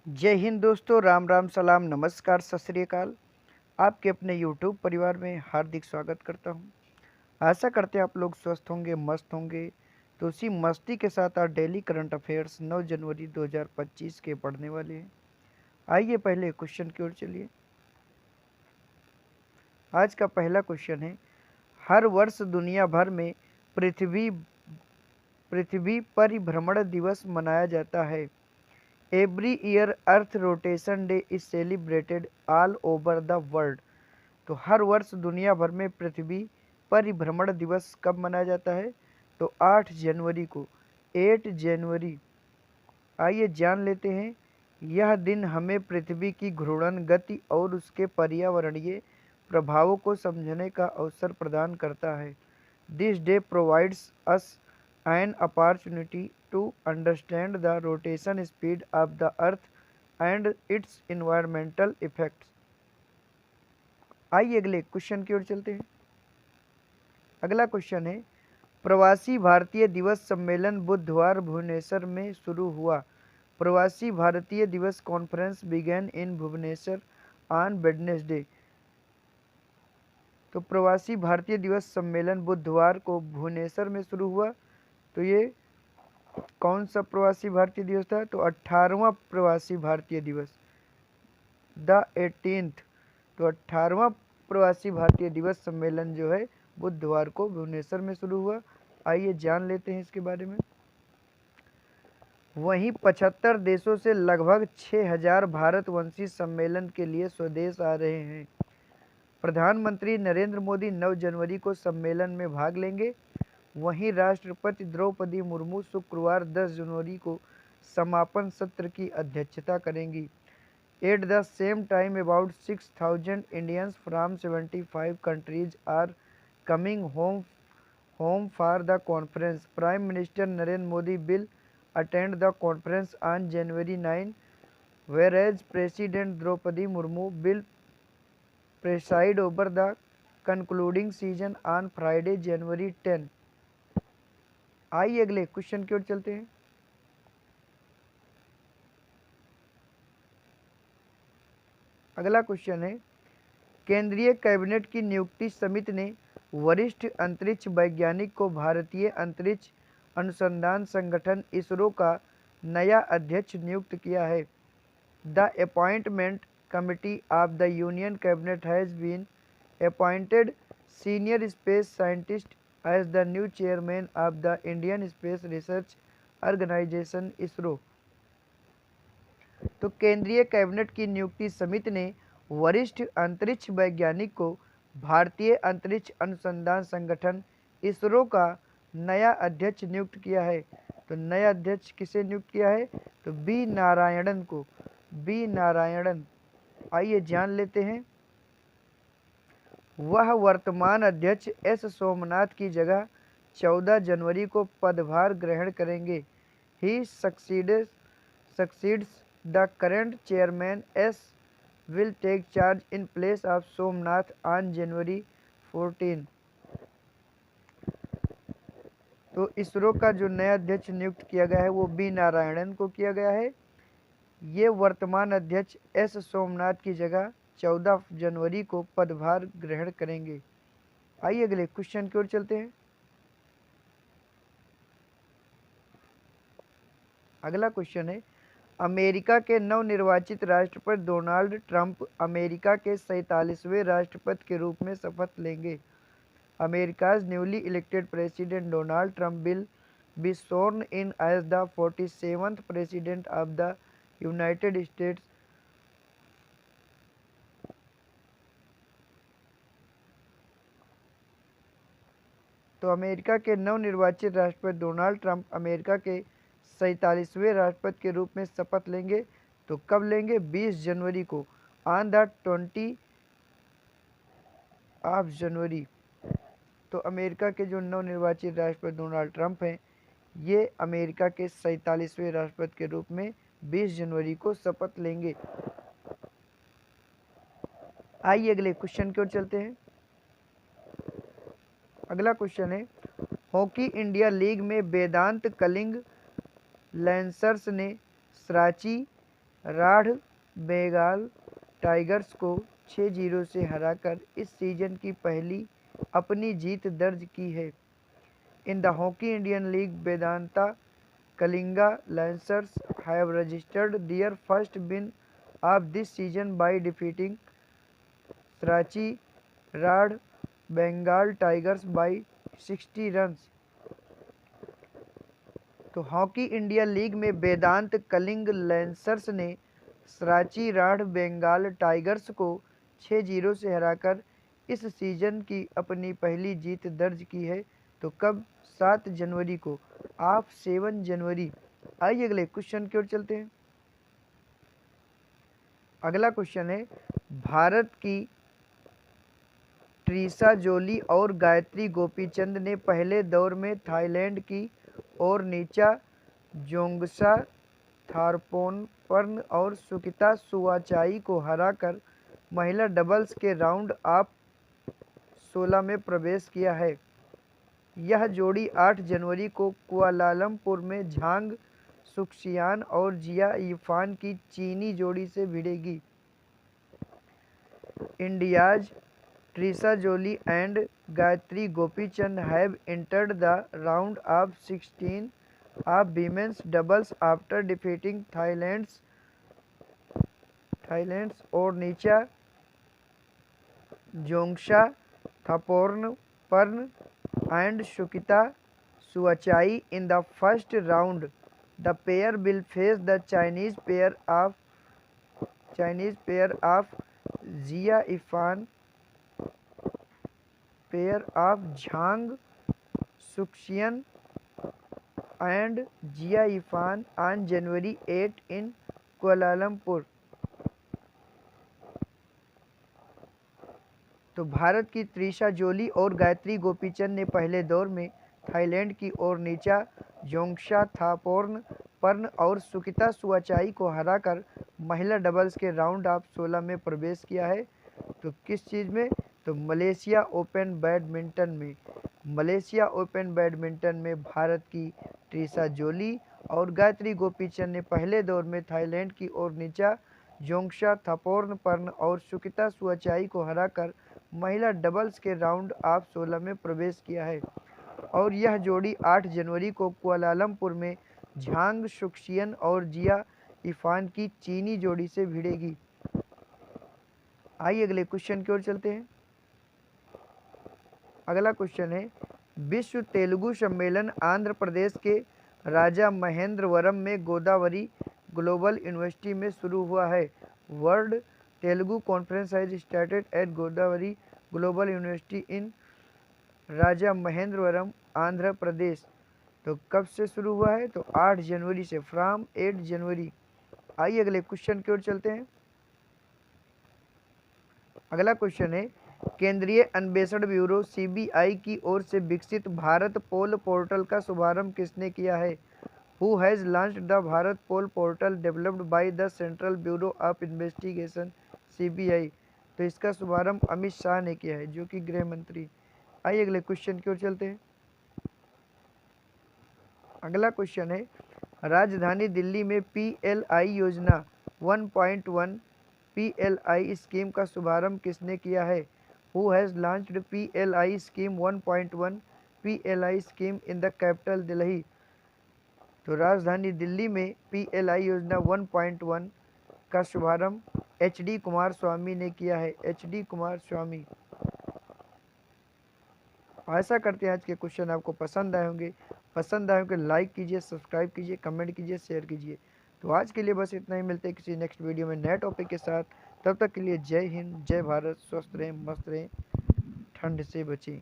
जय हिंद दोस्तों, राम राम, सलाम, नमस्कार, सत श्री अकाल। आपके अपने यूट्यूब परिवार में हार्दिक स्वागत करता हूं। आशा करते हैं आप लोग स्वस्थ होंगे, मस्त होंगे। तो उसी मस्ती के साथ आज डेली करंट अफेयर्स 9 जनवरी 2025 के पढ़ने वाले हैं। आइए पहले क्वेश्चन की ओर चलिए। आज का पहला क्वेश्चन है, हर वर्ष दुनिया भर में पृथ्वी पृथ्वी परिभ्रमण दिवस मनाया जाता है। Every year earth rotation day is celebrated all over the world. तो हर वर्ष दुनिया भर में पृथ्वी परिभ्रमण दिवस कब मनाया जाता है? तो 8 जनवरी को, 8 जनवरी। आइए जान लेते हैं। यह दिन हमें पृथ्वी की घूर्णन गति और उसके पर्यावरणीय प्रभावों को समझने का अवसर प्रदान करता है। This day provides us an opportunity to understand the rotation speed of the earth and its environmental effects। आइए अगले क्वेश्चन की ओर चलते हैं। अगला क्वेश्चन है, प्रवासी भारतीय दिवस सम्मेलन बुधवार भुवनेश्वर में शुरू हुआ। Pravasi Bharatiya Divas conference begin in Bhubaneswar on Wednesday. तो प्रवासी भारतीय दिवस सम्मेलन बुधवार को भुवनेश्वर में शुरू हुआ। तो ये कौन सा प्रवासी भारतीय दिवस था? तो 18वां प्रवासी भारतीय दिवस, द 18th। तो 18वां प्रवासी भारतीय दिवस सम्मेलन जो है बुधवार को भुवनेश्वर में शुरू हुआ। आइए जान लेते हैं इसके बारे में। वहीं 75 देशों से लगभग 6000 भारतवंशी सम्मेलन के लिए स्वदेश आ रहे हैं। प्रधानमंत्री नरेंद्र मोदी 9 जनवरी को सम्मेलन में भाग लेंगे। वहीं राष्ट्रपति द्रौपदी मुर्मू शुक्रवार 10 जनवरी को समापन सत्र की अध्यक्षता करेंगी। At the same time about 6000 Indians from 75 countries are coming home for the conference. Prime minister Narendra Modi will attend the conference on January 9, whereas President Draupadi Murmu will preside over the concluding session on Friday, January 10। आइए अगले question की ओर चलते हैं। अगला question है, केंद्रीय cabinet की नियुक्ति समिति ने वरिष्ठ अंतरिक्ष वैज्ञानिक को भारतीय अंतरिक्ष अनुसंधान संगठन इसरो का नया अध्यक्ष नियुक्त किया है। The appointment committee of the union cabinet has been appointed senior space scientist as the new chairman of the Indian space research organisation ISRO. तो केंद्रीय कैबिनेट की नियुक्ति समिति ने वरिष्ठ अंतरिक्ष वैज्ञानिक को भारतीय अंतरिक्ष अनुसंधान संगठन इसरो का नया अध्यक्ष नियुक्त किया है। तो नया अध्यक्ष किसे नियुक्त किया है? तो बी नारायणन को, बी नारायणन। आइए जान लेते हैं। वह वर्तमान अध्यक्ष एस सोमनाथ की जगह 14 जनवरी को पदभार ग्रहण करेंगे। He succeeds the current chairman S will take charge in place of Somanath on January 14। तो इसरो का जो नया अध्यक्ष नियुक्त किया गया है वो बी नारायणन को किया गया है। ये वर्तमान अध्यक्ष एस सोमनाथ की जगह 14 जनवरी को पदभार ग्रहण करेंगे। आइए अगले क्वेश्चन की ओर चलते हैं। अगला क्वेश्चन है, अमेरिका के नवनिर्वाचित राष्ट्रपति डोनाल्ड ट्रंप अमेरिका के 47वें राष्ट्रपति के रूप में शपथ लेंगे। America's newly elected president Donald Trump will be sworn in as the 47th president of the United States. तो अमेरिका के नवनिर्वाचित राष्ट्रपति डोनाल्ड ट्रंप अमेरिका के 47वें राष्ट्रपति के रूप में शपथ लेंगे। तो कब लेंगे? 20 जनवरी को, ऑन द 20 ऑफ जनवरी। तो अमेरिका के जो नवनिर्वाचित राष्ट्रपति डोनाल्ड ट्रंप हैं, ये अमेरिका के 47वें राष्ट्रपति के रूप में 20 जनवरी को शपथ लेंगे। आइए अगले क्वेश्चन की ओर चलते हैं। अगला क्वेश्चन है, हॉकी इंडिया लीग में वेदांत कलिंग लैंसर्स ने सांची राढ़ बेंगाल टाइगर्स को 6-0 से हराकर इस सीजन की पहली अपनी जीत दर्ज की है। In the hockey Indian league, Vedanta Kalinga lancers have registered their first win of this season by defeating Sriracha Rad Bengal Tigers by 60 runs। तो हॉकी इंडिया लीग में वेदांत कलिंग लैंसर्स ने सराची राढ़ बंगाल टाइगर्स को 6-0 से हराकर इस सीजन की अपनी पहली जीत दर्ज की है। तो कब? 7 जनवरी को, ऑफ 7 जनवरी। आइए अगले क्वेश्चन की ओर चलते हैं। अगला क्वेश्चन है, भारत की ट्रीसा जोली और गायत्री गोपीचंद ने पहले दौर में थाईलैंड की और नीचा जोंगसा थारपोनपर्न और सुकिता सुवाचाई को हराकर महिला डबल्स के राउंड ऑफ 16 में प्रवेश किया है। यह जोड़ी 8 जनवरी को कुआलालंपुर में झांग सुक्सियान और जिया इरफान की चीनी जोड़ी से भिड़ेगी। India's Treesa Jolly and Gayatri Gopichand have entered the round of 16 of women's doubles after defeating Thailand's Ornicha Jongsha Thapornpern and Shukita Suachai in the first round. The pair will face the Chinese pair of Jia Ifan pair of Zhang Suxian and Jia Ifan on January 8 in Kuala Lumpur। तो भारत की त्रिशा जोली और गायत्री गोपीचंद ने पहले दौर में Thailand की ओर नीचा जोंगशा थापोर्नपर्न और सुकिता सुवाचाई को हराकर महिला डबल्स के राउंड ऑफ 16 में प्रवेश किया है। तो किस चीज़ में? तो मलेशिया ओपन बैडमिंटन में। मलेशिया ओपन बैडमिंटन में भारत की ट्रीसा जोली और गायत्री गोपीचंद ने पहले दौर में थाईलैंड की ओर नीचा जोंगशा थापोर्नपर्न और सुकिता सुवाचाई को हराकर महिला डबल्स के राउंड ऑफ 16 में प्रवेश किया है। और यह जोड़ी 8 जनवरी को कुआलालंपुर में झांग सुक्सियन और जिया इफान की चीनी जोड़ी से भिड़ेगी। आइए अगले क्वेश्चन की ओर चलते हैं। अगला क्वेश्चन है, विश्व तेलुगु सम्मेलन आंध्र प्रदेश के राजा महेंद्रवरम में गोदावरी ग्लोबल यूनिवर्सिटी में शुरू हुआ है। World Telugu conference has started at Godavari global university in Rajamahendravaram, Andhra Pradesh. तो कब से शुरू हुआ है? तो 8 जनवरी से, फ्रॉम 8 जनवरी। आइए अगले क्वेश्चन की ओर चलते हैं। अगला क्वेश्चन है, केंद्रीय अन्वेषण ब्यूरो सीबीआई की ओर से विकसित भारत पोल पोर्टल का शुभारंभ किसने किया है? Who has launched the Bharat pole portal developed by the central bureau of investigation CBI. तो इसका शुभारंभ अमित शाह ने किया है, जो कि गृह मंत्री। आइए अगले क्वेश्चन की ओर चलते हैं। अगला क्वेश्चन है, राजधानी दिल्ली में पीएलआई योजना 1.1 पीएलआई स्कीम का शुभारंभ किसने किया है? Who has launched PLI scheme 1.1 PLI scheme in the capital Delhi. तो राजधानी दिल्ली में पीएलआई योजना 1.1 का शुभारंभ एचडी कुमार स्वामी ने किया है, एचडी कुमार स्वामी। ऐसा करते हैं आज के क्वेश्चन आपको पसंद आए होंगे। पसंद आए होंगे लाइक कीजिए, सब्सक्राइब कीजिए, कमेंट कीजिए, शेयर कीजिए। तो आज के लिए बस इतना ही। मिलते हैं किसी नेक्स्ट वीडियो में नए टॉपिक के साथ। तब तक के लिए जय हिंद, जय भारत, स्वस्थ रहें, मस्त रहें, ठंड से बचें।